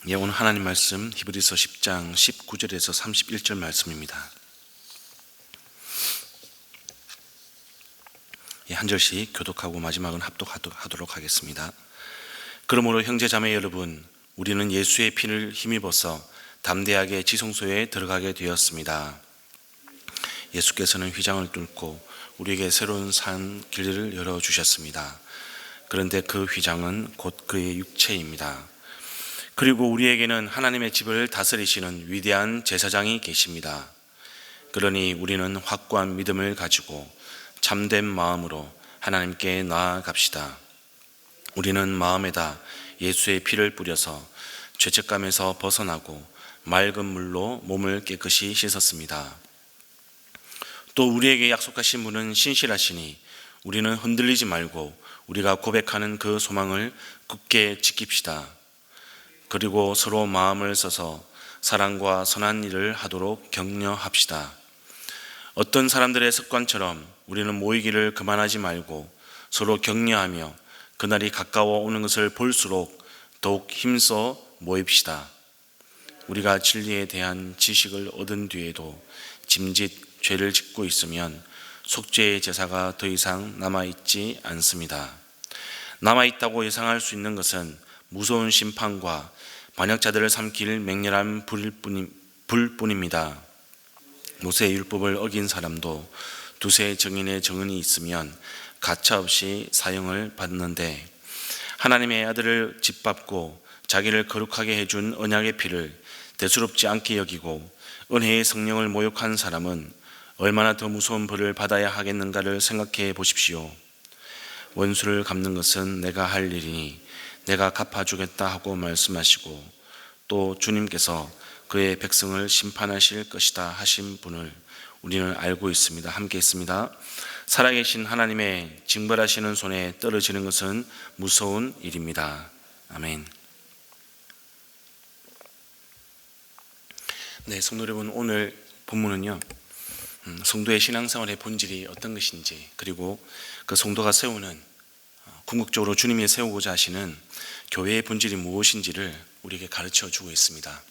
오늘 하나님 말씀 히브리서 10장 19절에서 31절 말씀입니다. 한 절씩 교독하고 마지막은 합독하도록 하겠습니다. 그러므로 형제자매 여러분, 우리는 예수의 피를 힘입어서 담대하게 지성소에 들어가게 되었습니다. 예수께서는 휘장을 뚫고 우리에게 새로운 산 길을 열어주셨습니다. 그런데 그 휘장은 곧 그의 육체입니다. 그리고 우리에게는 하나님의 집을 다스리시는 위대한 제사장이 계십니다. 그러니 우리는 확고한 믿음을 가지고 참된 마음으로 하나님께 나아갑시다. 우리는 마음에다 예수의 피를 뿌려서 죄책감에서 벗어나고 맑은 물로 몸을 깨끗이 씻었습니다. 또 우리에게 약속하신 분은 신실하시니 우리는 흔들리지 말고 우리가 고백하는 그 소망을 굳게 지킵시다. 그리고 서로 마음을 써서 사랑과 선한 일을 하도록 격려합시다. 어떤 사람들의 습관처럼 우리는 모이기를 그만하지 말고 서로 격려하며 그날이 가까워 오는 것을 볼수록 더욱 힘써 모입시다. 우리가 진리에 대한 지식을 얻은 뒤에도 짐짓 죄를 짓고 있으면 속죄의 제사가 더 이상 남아있지 않습니다. 남아있다고 예상할 수 있는 것은 무서운 심판과 반역자들을 삼킬 맹렬한 불뿐입니다. 모세의 율법을 어긴 사람도 두세 증인의 증언이 있으면 가차없이 사형을 받는데, 하나님의 아들을 짓밟고 자기를 거룩하게 해준 언약의 피를 대수롭지 않게 여기고 은혜의 성령을 모욕한 사람은 얼마나 더 무서운 벌을 받아야 하겠는가를 생각해 보십시오. 원수를 갚는 것은 내가 할 일이니 내가 갚아주겠다 하고 말씀하시고, 또 주님께서 그의 백성을 심판하실 것이다 하신 분을 우리는 알고 있습니다. 함께 있습니다. 살아계신 하나님의 징벌하시는 손에 떨어지는 것은 무서운 일입니다. 아멘. 성도 여러분, 오늘 본문은요, 성도의 신앙생활의 본질이 어떤 것인지, 그리고 그 성도가 세우는, 궁극적으로 주님이 세우고자 하시는 교회의 본질이 무엇인지를 우리에게 가르쳐 주고 있습니다.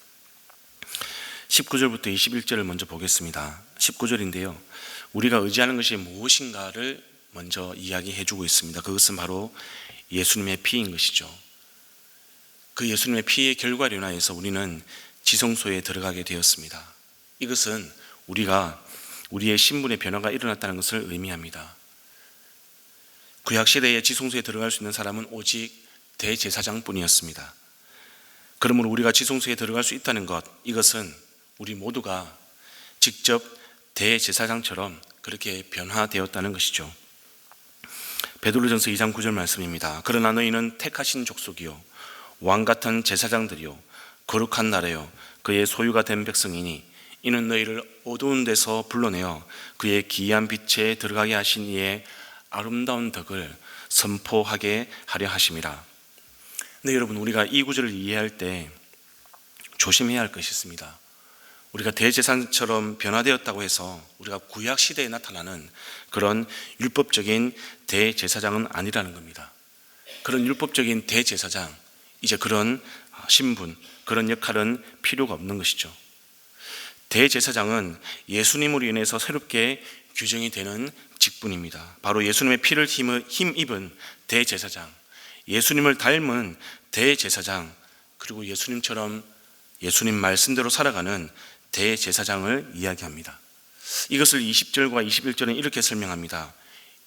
19절부터 21절을 먼저 보겠습니다. 19절인데요, 우리가 의지하는 것이 무엇인가를 먼저 이야기해 주고 있습니다. 그것은 바로 예수님의 피인 것이죠. 그 예수님의 피의 결과로 인하여서 우리는 지성소에 들어가게 되었습니다. 이것은 우리의 신분의 변화가 일어났다는 것을 의미합니다. 구약시대에 지성소에 들어갈 수 있는 사람은 오직 대제사장뿐이었습니다. 그러므로 우리가 지성소에 들어갈 수 있다는 것, 이것은 우리 모두가 직접 대제사장처럼 그렇게 변화되었다는 것이죠. 베드로전서 2장 9절 말씀입니다. 그러나 너희는 택하신 족속이요 왕같은 제사장들이요 거룩한 나라요 그의 소유가 된 백성이니 이는 너희를 어두운 데서 불러내어 그의 기이한 빛에 들어가게 하신 이의 아름다운 덕을 선포하게 하려 하심이라. 네, 여러분, 우리가 이 구절을 이해할 때 조심해야 할 것이 있습니다. 우리가 대제사장처럼 변화되었다고 해서 우리가 구약시대에 나타나는 그런 율법적인 대제사장은 아니라는 겁니다. 그런 율법적인 대제사장, 이제 그런 신분, 그런 역할은 필요가 없는 것이죠. 대제사장은 예수님으로 인해서 새롭게 규정이 되는 직분입니다. 바로 예수님의 피를 힘입은 대제사장, 예수님을 닮은 대제사장, 그리고 예수님처럼 예수님 말씀대로 살아가는 대제사장을 이야기합니다. 이것을 20절과 21절은 이렇게 설명합니다.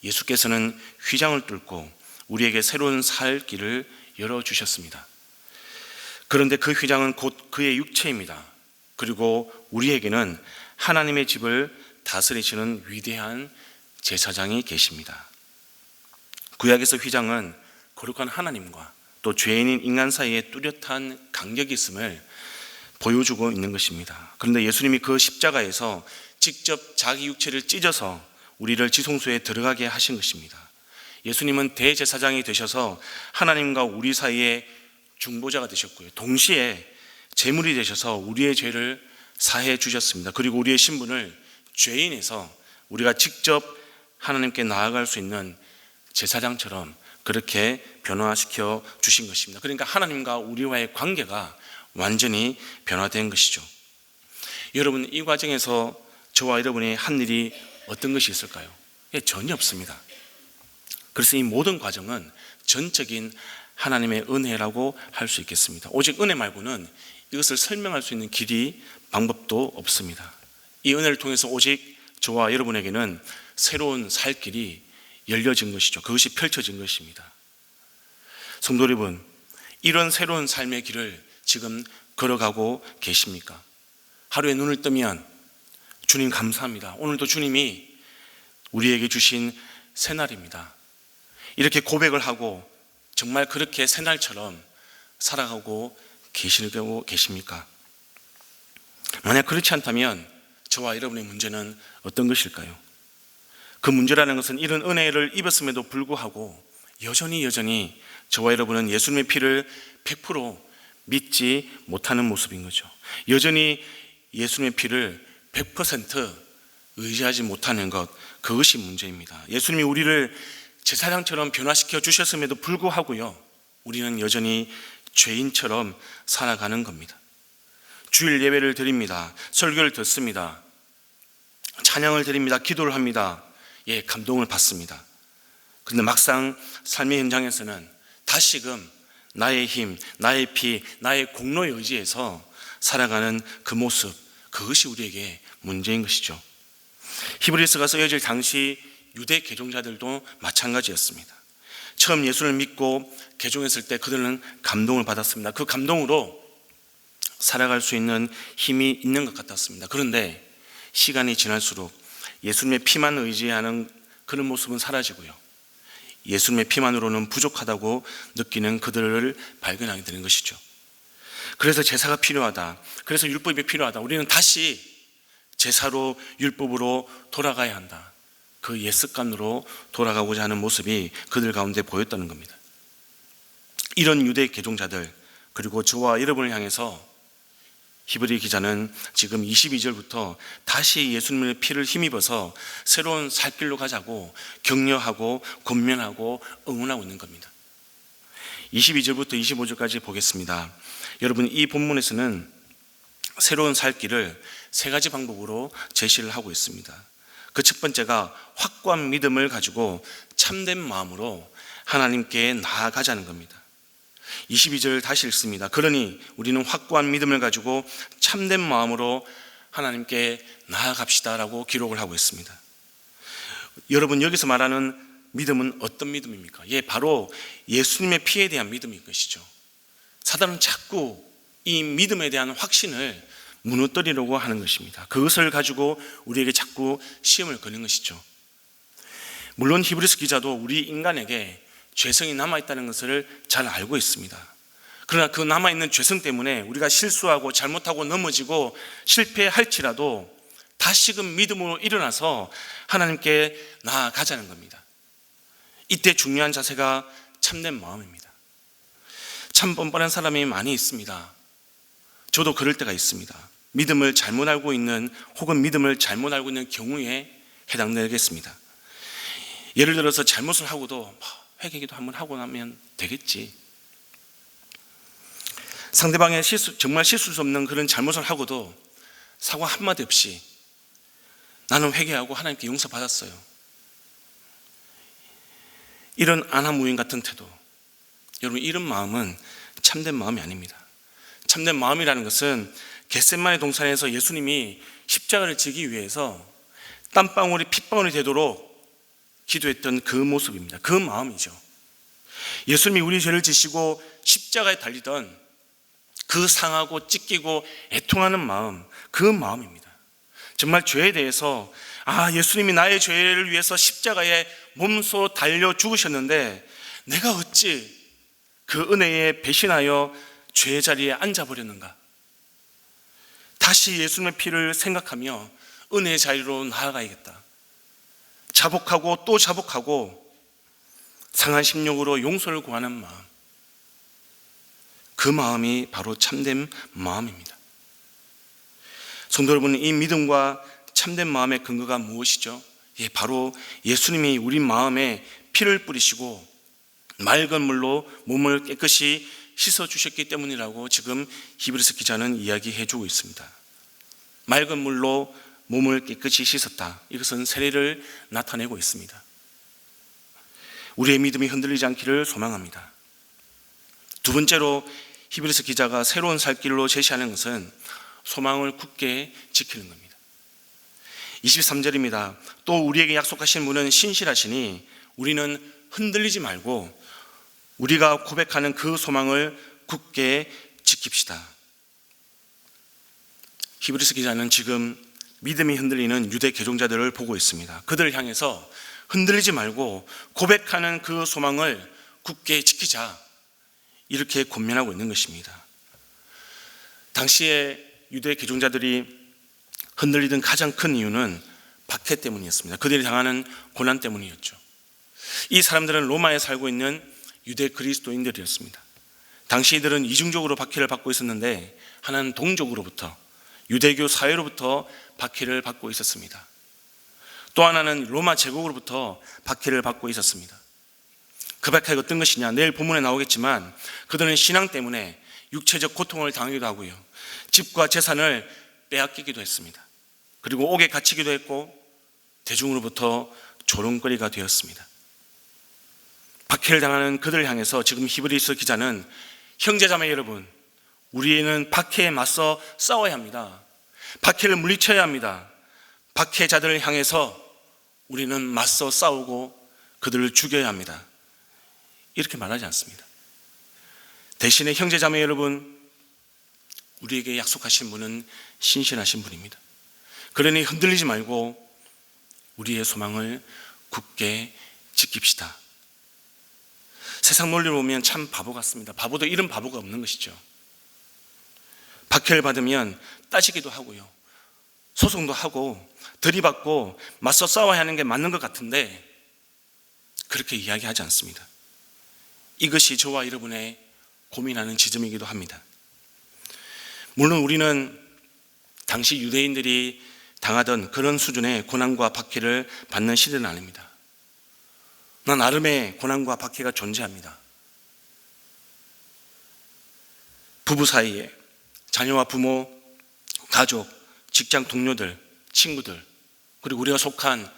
예수께서는 휘장을 뚫고 우리에게 새로운 살 길을 열어주셨습니다. 그런데 그 휘장은 곧 그의 육체입니다. 그리고 우리에게는 하나님의 집을 다스리시는 위대한 제사장이 계십니다. 구약에서 휘장은 거룩한 하나님과 또 죄인인 인간 사이에 뚜렷한 간격이 있음을 보여주고 있는 것입니다. 그런데 예수님이 그 십자가에서 직접 자기 육체를 찢어서 우리를 지성소에 들어가게 하신 것입니다. 예수님은 대제사장이 되셔서 하나님과 우리 사이에 중보자가 되셨고요, 동시에 제물이 되셔서 우리의 죄를 사해 주셨습니다. 그리고 우리의 신분을 죄인에서 우리가 직접 하나님께 나아갈 수 있는 제사장처럼 그렇게 변화시켜 주신 것입니다. 그러니까 하나님과 우리와의 관계가 완전히 변화된 것이죠. 여러분, 이 과정에서 저와 여러분이 한 일이 어떤 것이 있을까요? 전혀 없습니다. 그래서 이 모든 과정은 전적인 하나님의 은혜라고 할 수 있겠습니다. 오직 은혜 말고는 이것을 설명할 수 있는 길이, 방법도 없습니다. 이 은혜를 통해서 오직 저와 여러분에게는 새로운 살 길이 열려진 것이죠. 그것이 펼쳐진 것입니다. 성도 여러분, 이런 새로운 삶의 길을 지금 걸어가고 계십니까? 하루에 눈을 뜨면 주님 감사합니다. 오늘도 주님이 우리에게 주신 새날입니다. 이렇게 고백을 하고 정말 그렇게 새날처럼 살아가고 계시고 계십니까? 만약 그렇지 않다면 저와 여러분의 문제는 어떤 것일까요? 그 문제라는 것은 이런 은혜를 입었음에도 불구하고 여전히 저와 여러분은 예수님의 피를 100% 믿지 못하는 모습인 거죠. 여전히 예수님의 피를 100% 의지하지 못하는 것, 그것이 문제입니다. 예수님이 우리를 제사장처럼 변화시켜 주셨음에도 불구하고요, 우리는 여전히 죄인처럼 살아가는 겁니다. 주일 예배를 드립니다. 설교를 듣습니다. 찬양을 드립니다. 기도를 합니다. 감동을 받습니다. 그런데 막상 삶의 현장에서는 다시금 나의 힘, 나의 피, 나의 공로에 의지해서 살아가는 그 모습, 그것이 우리에게 문제인 것이죠. 히브리서가 쓰여질 당시 유대 개종자들도 마찬가지였습니다. 처음 예수를 믿고 개종했을 때 그들은 감동을 받았습니다. 그 감동으로 살아갈 수 있는 힘이 있는 것 같았습니다. 그런데 시간이 지날수록 예수님의 피만 의지하는 그런 모습은 사라지고요, 예수님의 피만으로는 부족하다고 느끼는 그들을 발견하게 되는 것이죠. 그래서 제사가 필요하다, 그래서 율법이 필요하다, 우리는 다시 제사로 율법으로 돌아가야 한다, 그 옛 습관으로 돌아가고자 하는 모습이 그들 가운데 보였다는 겁니다. 이런 유대 개종자들, 그리고 저와 여러분을 향해서 히브리 기자는 지금 22절부터 다시 예수님의 피를 힘입어서 새로운 살 길로 가자고 격려하고 권면하고 응원하고 있는 겁니다. 22절부터 25절까지 보겠습니다. 여러분, 이 본문에서는 새로운 살 길을 세 가지 방법으로 제시를 하고 있습니다. 그 첫 번째가 확고한 믿음을 가지고 참된 마음으로 하나님께 나아가자는 겁니다. 22절 다시 읽습니다. 그러니 우리는 확고한 믿음을 가지고 참된 마음으로 하나님께 나아갑시다 라고 기록을 하고 있습니다. 여러분, 여기서 말하는 믿음은 어떤 믿음입니까? 바로 예수님의 피에 대한 믿음인 것이죠. 사단은 자꾸 이 믿음에 대한 확신을 무너뜨리려고 하는 것입니다. 그것을 가지고 우리에게 자꾸 시험을 거는 것이죠. 물론 히브리서 기자도 우리 인간에게 죄성이 남아있다는 것을 잘 알고 있습니다. 그러나 그 남아있는 죄성 때문에 우리가 실수하고 잘못하고 넘어지고 실패할지라도 다시금 믿음으로 일어나서 하나님께 나아가자는 겁니다. 이때 중요한 자세가 참된 마음입니다. 참 뻔뻔한 사람이 많이 있습니다. 저도 그럴 때가 있습니다. 믿음을 잘못 알고 있는, 혹은 믿음을 잘못 알고 있는 경우에 해당되겠습니다. 예를 들어서 잘못을 하고도 회개기도 한번 하고 나면 되겠지, 상대방의 정말 실수할 수 없는 그런 잘못을 하고도 사과 한마디 없이 나는 회개하고 하나님께 용서받았어요, 이런 안하무인 같은 태도, 여러분, 이런 마음은 참된 마음이 아닙니다. 참된 마음이라는 것은 겟세마네 동산에서 예수님이 십자가를 지기 위해서 땀방울이 핏방울이 되도록 기도했던 그 모습입니다. 그 마음이죠. 예수님이 우리 죄를 지시고 십자가에 달리던 그 상하고 찢기고 애통하는 마음, 그 마음입니다. 정말 죄에 대해서 예수님이 나의 죄를 위해서 십자가에 몸소 달려 죽으셨는데 내가 어찌 그 은혜에 배신하여 죄의 자리에 앉아버렸는가. 다시 예수님의 피를 생각하며 은혜의 자리로 나아가야겠다. 자복하고 또 자복하고 상한 심령으로 용서를 구하는 마음, 그 마음이 바로 참된 마음입니다. 성도 여러분, 이 믿음과 참된 마음의 근거가 무엇이죠? 바로 예수님이 우리 마음에 피를 뿌리시고 맑은 물로 몸을 깨끗이 씻어주셨기 때문이라고 지금 히브리서 기자는 이야기해주고 있습니다. 맑은 물로 몸을 깨끗이 씻었다. 이것은 세례를 나타내고 있습니다. 우리의 믿음이 흔들리지 않기를 소망합니다. 두 번째로 히브리서 기자가 새로운 살 길로 제시하는 것은 소망을 굳게 지키는 겁니다. 23절입니다. 또 우리에게 약속하신 분은 신실하시니 우리는 흔들리지 말고 우리가 고백하는 그 소망을 굳게 지킵시다. 히브리서 기자는 지금 믿음이 흔들리는 유대 개종자들을 보고 있습니다. 그들을 향해서 흔들리지 말고 고백하는 그 소망을 굳게 지키자, 이렇게 권면하고 있는 것입니다. 당시에 유대 개종자들이 흔들리던 가장 큰 이유는 박해 때문이었습니다. 그들이 당하는 고난 때문이었죠. 이 사람들은 로마에 살고 있는 유대 그리스도인들이었습니다. 당시 이들은 이중적으로 박해를 받고 있었는데, 하나는 동족으로부터, 유대교 사회로부터 박해를 받고 있었습니다. 또 하나는 로마 제국으로부터 박해를 받고 있었습니다. 그 박해가 어떤 것이냐, 내일 본문에 나오겠지만 그들은 신앙 때문에 육체적 고통을 당하기도 하고요, 집과 재산을 빼앗기기도 했습니다. 그리고 옥에 갇히기도 했고 대중으로부터 조롱거리가 되었습니다. 박해를 당하는 그들을 향해서 지금 히브리서 기자는, 형제자매 여러분, 우리는 박해에 맞서 싸워야 합니다. 박해를 물리쳐야 합니다. 박해자들을 향해서 우리는 맞서 싸우고 그들을 죽여야 합니다. 이렇게 말하지 않습니다. 대신에 형제자매 여러분, 우리에게 약속하신 분은 신실하신 분입니다. 그러니 흔들리지 말고 우리의 소망을 굳게 지킵시다. 세상 논리로 보면 참 바보 같습니다. 바보도 이런 바보가 없는 것이죠. 박해를 받으면 따지기도 하고요, 소송도 하고 들이받고 맞서 싸워야 하는 게 맞는 것 같은데 그렇게 이야기하지 않습니다. 이것이 저와 여러분의 고민하는 지점이기도 합니다. 물론 우리는 당시 유대인들이 당하던 그런 수준의 고난과 박해를 받는 시대는 아닙니다. 나름의 고난과 박해가 존재합니다. 부부 사이에, 자녀와 부모, 가족, 직장 동료들, 친구들, 그리고 우리가 속한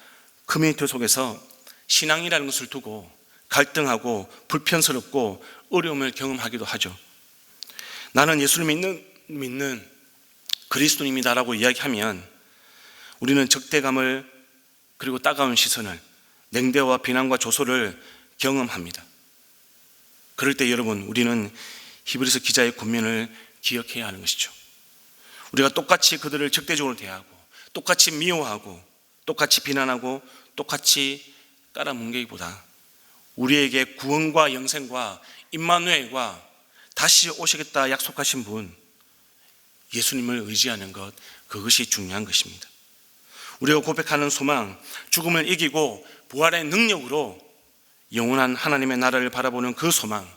커뮤니티 속에서 신앙이라는 것을 두고 갈등하고 불편스럽고 어려움을 경험하기도 하죠. 나는 예수를 믿는 그리스도인이다라고 이야기하면 우리는 적대감을, 그리고 따가운 시선을, 냉대와 비난과 조소를 경험합니다. 그럴 때 여러분, 우리는 히브리서 기자의 권면을 기억해야 하는 것이죠. 우리가 똑같이 그들을 적대적으로 대하고, 똑같이 미워하고, 똑같이 비난하고, 똑같이 깔아뭉개기보다 우리에게 구원과 영생과 임마누엘과 다시 오시겠다 약속하신 분, 예수님을 의지하는 것, 그것이 중요한 것입니다. 우리가 고백하는 소망, 죽음을 이기고 부활의 능력으로 영원한 하나님의 나라를 바라보는 그 소망,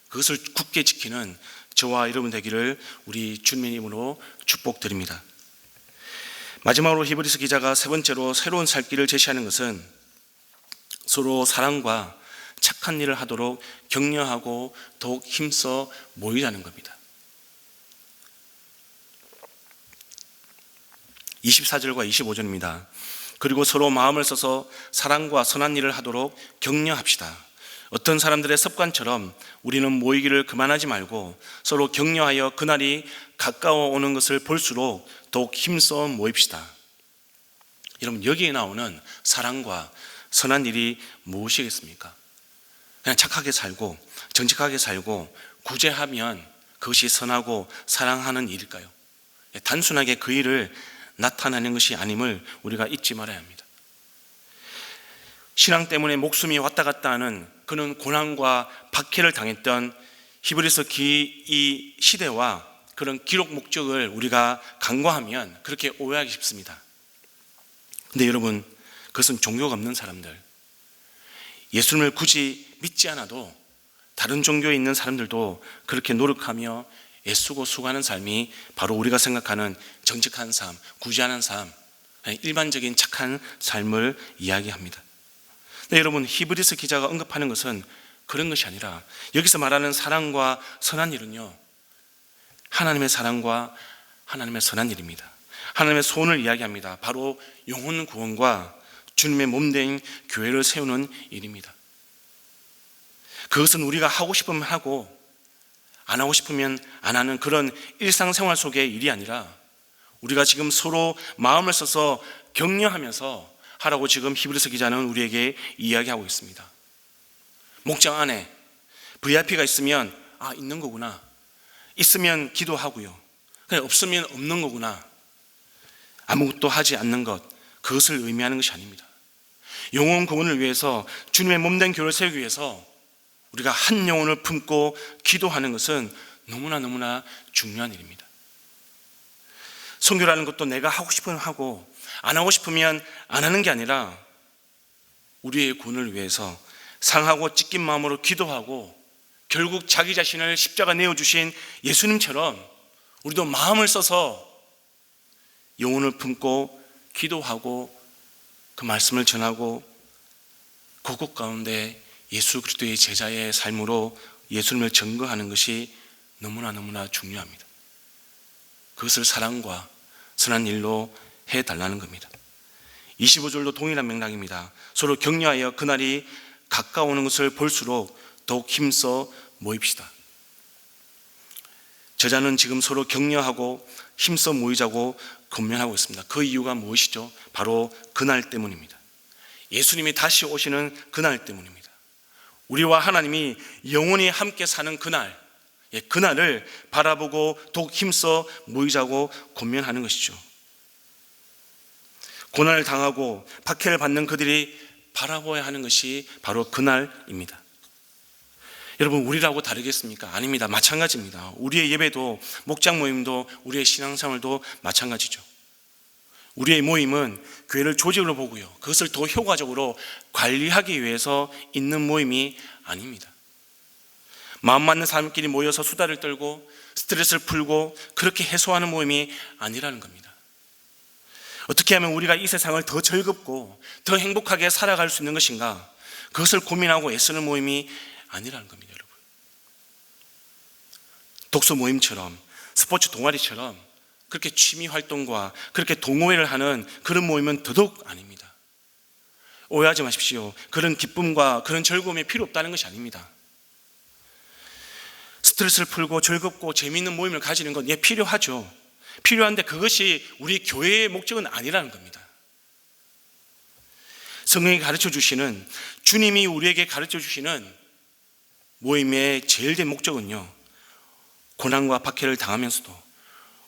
그것을 굳게 지키는 저와 여러분 되기를 우리 주님의 이름으로 축복드립니다. 마지막으로 히브리서 기자가 세 번째로 새로운 살 길을 제시하는 것은 서로 사랑과 착한 일을 하도록 격려하고 더욱 힘써 모이자는 겁니다. 24절과 25절입니다. 그리고 서로 마음을 써서 사랑과 선한 일을 하도록 격려합시다. 어떤 사람들의 습관처럼 우리는 모이기를 그만하지 말고 서로 격려하여 그날이 가까워 오는 것을 볼수록 더욱 힘써 모입시다. 여러분, 여기에 나오는 사랑과 선한 일이 무엇이겠습니까? 그냥 착하게 살고 정직하게 살고 구제하면 그것이 선하고 사랑하는 일일까요? 단순하게 그 일을 나타내는 것이 아님을 우리가 잊지 말아야 합니다. 신앙 때문에 목숨이 왔다 갔다 하는 그는 고난과 박해를 당했던 히브리서 이 시대와 그런 기록 목적을 우리가 간과하면 그렇게 오해하기 쉽습니다. 근데 여러분, 그것은 종교가 없는 사람들, 예수님을 굳이 믿지 않아도 다른 종교에 있는 사람들도 그렇게 노력하며 애쓰고 수고하는 삶이 바로 우리가 생각하는 정직한 삶, 구제하는 삶, 일반적인 착한 삶을 이야기합니다. 근데 여러분, 히브리서 기자가 언급하는 것은 그런 것이 아니라 여기서 말하는 사랑과 선한 일은요, 하나님의 사랑과 하나님의 선한 일입니다. 하나님의 소원을 이야기합니다. 바로 영혼 구원과 주님의 몸된 교회를 세우는 일입니다. 그것은 우리가 하고 싶으면 하고 안 하고 싶으면 안 하는 그런 일상생활 속의 일이 아니라 우리가 지금 서로 마음을 써서 격려하면서 하라고 지금 히브리서 기자는 우리에게 이야기하고 있습니다. 목장 안에 VIP가 있으면 있는 거구나, 있으면 기도하고요, 그냥 없으면 없는 거구나, 아무것도 하지 않는 것, 그것을 의미하는 것이 아닙니다. 영혼 구원을 위해서 주님의 몸된 교회를 세우기 위해서 우리가 한 영혼을 품고 기도하는 것은 너무나 중요한 일입니다. 선교라는 것도 내가 하고 싶으면 하고 안 하고 싶으면 안 하는 게 아니라 우리의 구원을 위해서 상하고 찢긴 마음으로 기도하고 결국 자기 자신을 십자가 내어주신 예수님처럼 우리도 마음을 써서 영혼을 품고 기도하고 그 말씀을 전하고 그곳 가운데 예수 그리스도의 제자의 삶으로 예수님을 증거하는 것이 너무나 중요합니다. 그것을 사랑과 선한 일로 해달라는 겁니다. 25절도 동일한 맥락입니다. 서로 격려하여 그날이 가까워오는 것을 볼수록 더욱 힘써 모입시다. 저자는 지금 서로 격려하고 힘써 모이자고 권면하고 있습니다. 그 이유가 무엇이죠? 바로 그날 때문입니다. 예수님이 다시 오시는 그날 때문입니다. 우리와 하나님이 영원히 함께 사는 그날, 그날을 바라보고 더욱 힘써 모이자고 권면하는 것이죠. 고난을 당하고 박해를 받는 그들이 바라보아야 하는 것이 바로 그날입니다. 여러분, 우리라고 다르겠습니까? 아닙니다. 마찬가지입니다. 우리의 예배도, 목장 모임도, 우리의 신앙생활도 마찬가지죠. 우리의 모임은 교회를 조직으로 보고요, 그것을 더 효과적으로 관리하기 위해서 있는 모임이 아닙니다. 마음 맞는 사람끼리 모여서 수다를 떨고 스트레스를 풀고 그렇게 해소하는 모임이 아니라는 겁니다. 어떻게 하면 우리가 이 세상을 더 즐겁고 더 행복하게 살아갈 수 있는 것인가, 그것을 고민하고 애쓰는 모임이 아니라는 겁니다. 여러분, 독서 모임처럼 스포츠 동아리처럼 그렇게 취미 활동과 그렇게 동호회를 하는 그런 모임은 더더욱 아닙니다. 오해하지 마십시오. 그런 기쁨과 그런 즐거움이 필요 없다는 것이 아닙니다. 스트레스를 풀고 즐겁고 재미있는 모임을 가지는 건 필요하죠. 필요한데 그것이 우리 교회의 목적은 아니라는 겁니다. 성경이 가르쳐 주시는, 주님이 우리에게 가르쳐 주시는 모임의 제일 된 목적은요, 고난과 박해를 당하면서도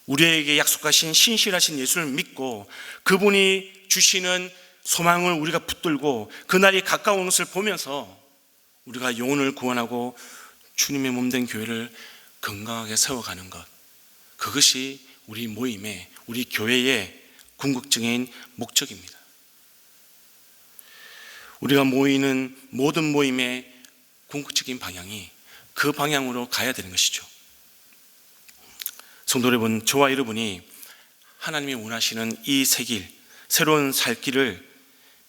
우리에게 약속하신 신실하신 예수를 믿고 그분이 주시는 소망을 우리가 붙들고 그날이 가까운 것을 보면서 우리가 영혼을 구원하고 주님의 몸된 교회를 건강하게 세워가는 것, 그것이 우리 모임의, 우리 교회의 궁극적인 목적입니다. 우리가 모이는 모든 모임의 궁극적인 방향이 그 방향으로 가야 되는 것이죠. 성도 여러분, 저와 여러분이 하나님이 원하시는 이 새 길, 새로운 살 길을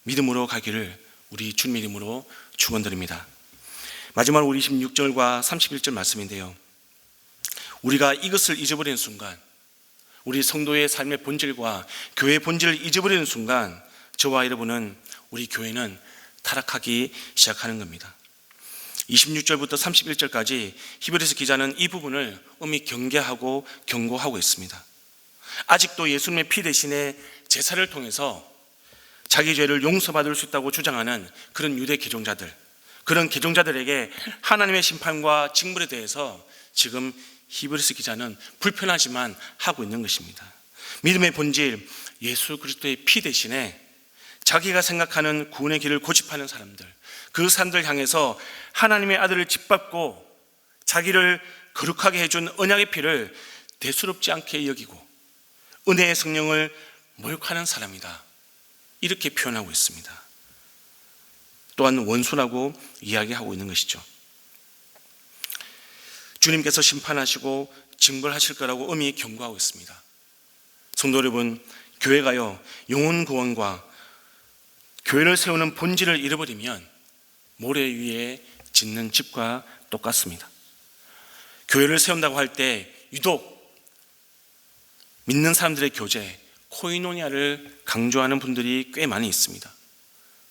믿음으로 가기를 우리 주님의 이름으로 축원드립니다. 마지막으로 우리 26절과 31절 말씀인데요, 우리가 이것을 잊어버리는 순간, 우리 성도의 삶의 본질과 교회의 본질을 잊어버리는 순간 저와 여러분은, 우리 교회는 타락하기 시작하는 겁니다. 26절부터 31절까지 히브리서 기자는 이 부분을 엄히 경계하고 경고하고 있습니다. 아직도 예수님의 피 대신에 제사를 통해서 자기 죄를 용서받을 수 있다고 주장하는 그런 유대 개종자들, 그런 개종자들에게 하나님의 심판과 징벌에 대해서 지금 히브리서 기자는 불편하지만 하고 있는 것입니다. 믿음의 본질, 예수 그리스도의 피 대신에 자기가 생각하는 구원의 길을 고집하는 사람들, 그 사람들 향해서 하나님의 아들을 짓밟고 자기를 거룩하게 해준 언약의 피를 대수롭지 않게 여기고 은혜의 성령을 모욕하는 사람이다, 이렇게 표현하고 있습니다. 또한 원수라고 이야기하고 있는 것이죠. 주님께서 심판하시고 징벌하실 거라고 엄히 경고하고 있습니다. 성도 여러분, 교회가요, 영혼 구원과 교회를 세우는 본질을 잃어버리면 모래 위에 짓는 집과 똑같습니다. 교회를 세운다고 할 때 유독 믿는 사람들의 교제, 코이노니아를 강조하는 분들이 꽤 많이 있습니다.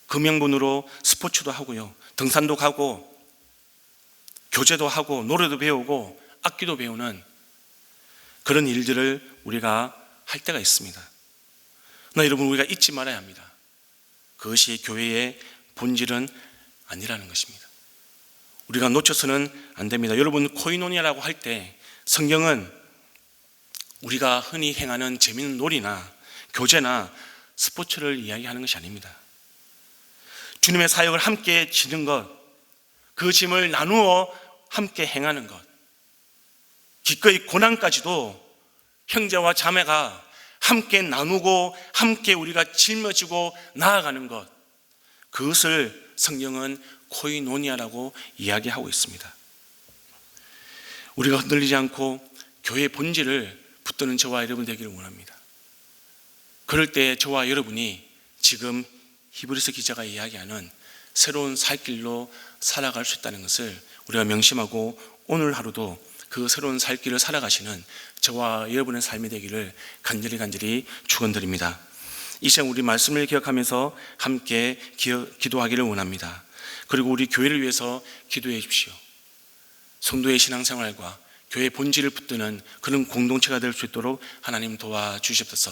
그 명분으로 스포츠도 하고요, 등산도 가고 교제도 하고 노래도 배우고 악기도 배우는 그런 일들을 우리가 할 때가 있습니다. 그러나 여러분, 우리가 잊지 말아야 합니다. 그것이 교회의 본질은 아니라는 것입니다. 우리가 놓쳐서는 안 됩니다. 여러분, 코이노니아라고 할 때 성경은 우리가 흔히 행하는 재미있는 놀이나 교제나 스포츠를 이야기하는 것이 아닙니다. 주님의 사역을 함께 지는 것, 그 짐을 나누어 함께 행하는 것, 기꺼이 고난까지도 형제와 자매가 함께 나누고 함께 우리가 짊어지고 나아가는 것, 그것을 성경은 코이노니아라고 이야기하고 있습니다. 우리가 흔들리지 않고 교회의 본질을 붙드는 저와 여러분 되기를 원합니다. 그럴 때 저와 여러분이 지금 히브리서 기자가 이야기하는 새로운 살 길로 살아갈 수 있다는 것을 우리가 명심하고 오늘 하루도 그 새로운 살 길을 살아가시는 저와 여러분의 삶이 되기를 간절히 축원드립니다. 이 시간 우리 말씀을 기억하면서 함께 기도하기를 원합니다. 그리고 우리 교회를 위해서 기도해 주십시오. 성도의 신앙생활과 교회의 본질을 붙드는 그런 공동체가 될 수 있도록 하나님 도와주시옵소서.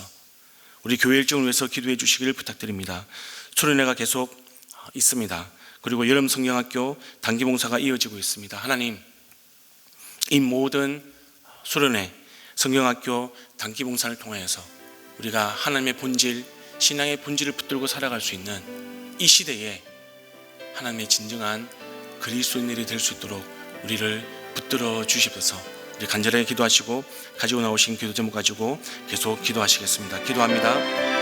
우리 교회 일정을 위해서 기도해 주시기를 부탁드립니다. 수련회가 계속 있습니다. 그리고 여름 성경학교 단기 봉사가 이어지고 있습니다. 하나님, 이 모든 수련회, 성경학교 단기 봉사를 통하여서 우리가 하나님의 본질, 신앙의 본질을 붙들고 살아갈 수 있는 이 시대에 하나님의 진정한 그리스도인들이 될 수 있도록 우리를 붙들어 주시옵소서. 우리 간절하게 기도하시고 가지고 나오신 기도 제목 가지고 계속 기도하시겠습니다. 기도합니다.